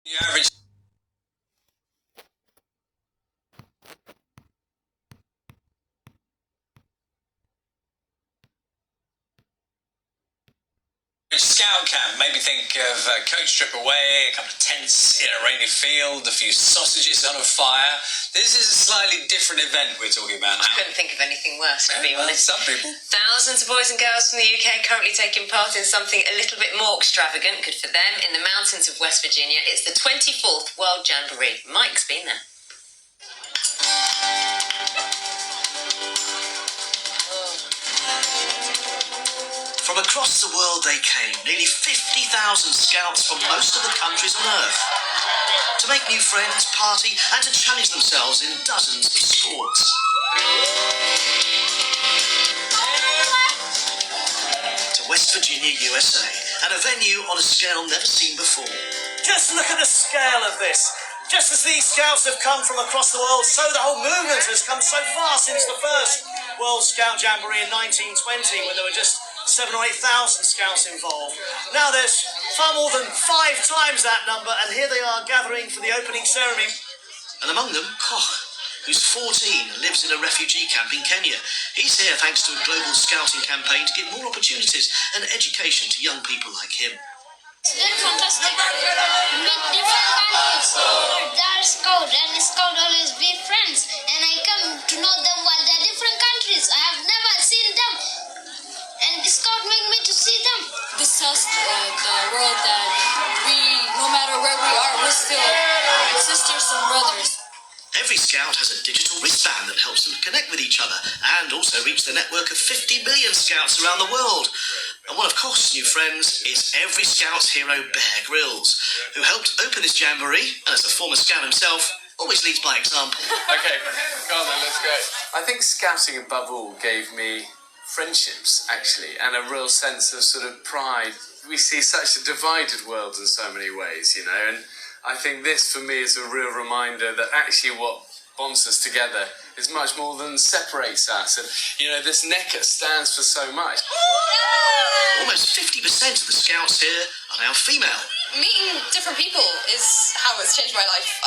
The average Scout camp, maybe think of a coat strip away, a couple of tents in a rainy field, a few sausages on a fire. This is a slightly different event we're talking about now. I couldn't think of anything worse, to be honest. Some people. Thousands of boys and girls from the UK currently taking part in something a little bit more extravagant, good for them, in the mountains of West Virginia. It's the 24th World Jamboree. Mike's been there. From across the world they came, nearly 50,000 scouts from most of the countries on Earth, to make new friends, party and to challenge themselves in dozens of sports. To West Virginia, USA, and a venue on a scale never seen before. Just look at the scale of this. Just as these scouts have come from across the world, so the whole movement has come so far since the first World Scout Jamboree in 1920, when there were just 7,000 or 8,000 scouts involved. Now there's far more than 5 times that number, and here they are gathering for the opening ceremony. And among them, Koch, who's 14 and lives in a refugee camp in Kenya. He's here thanks to a global scouting campaign to give more opportunities and education to young people like him. It's very fantastic. Meet different countries. They're scout, and scout always be friends. And I come to know them while they're different countries. I have never seen them. And the scout make me to see them. This tells the world that we, no matter where we are, we're still sisters and brothers. Every scout has a digital wristband that helps them connect with each other and also reach the network of 50 million scouts around the world. And one of Koch's new friends is every scout's hero, Bear Grylls, who helped open this jamboree, and as a former scout himself, always leads by example. Okay, come on then, let's go. I think scouting above all gave me friendships, actually, and a real sense of sort of pride. We see such a divided world in so many ways, you know, and I think this for me is a real reminder that actually what bonds us together is much more than separates us. And, you know, this NECA stands for so much. Almost 50% of the scouts here are now female. Meeting different people is how it's changed my life.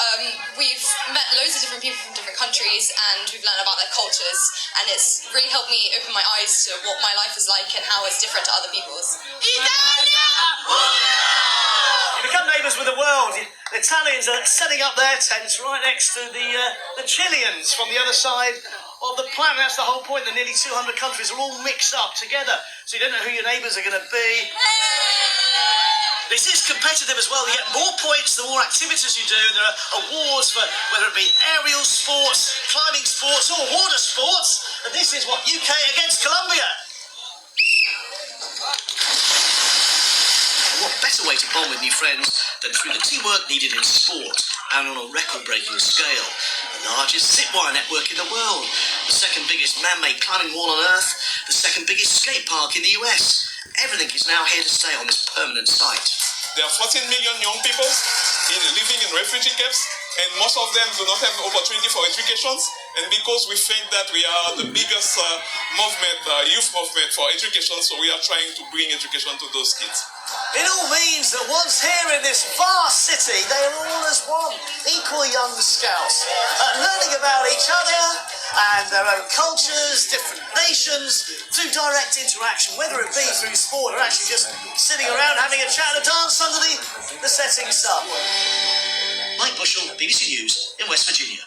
We've met loads of different people from different countries, and we've learned about their cultures, and it's really helped me open my eyes to what my life is like and how it's different to other people's. You become neighbours with the world. The Italians are setting up their tents right next to the Chileans from the other side of the planet. That's the whole point. The nearly 200 countries are all mixed up together, so you don't know who your neighbours are going to be. This is competitive as well. You get more points the more activities you do. There are awards for whether it be aerial sports, climbing sports or water sports. And this is what UK against Colombia. And what better way to bond with new friends than through the teamwork needed in sport and on a record-breaking scale. The largest zipwire network in the world, the second biggest man-made climbing wall on Earth, the second biggest skate park in the US. Everything is now here to stay on this permanent site. There are 14 million young people living in refugee camps, and most of them do not have opportunity for education. And because we think that we are the biggest youth movement for education, so we are trying to bring education to those kids. It all means that once here in this vast city, they are all as one, equal young scouts, learning about each other and their own cultures, different nations, through direct interaction, whether it be through sport or actually just sitting around having a chat and a dance under the setting sun. Mike Bushell, BBC News in West Virginia.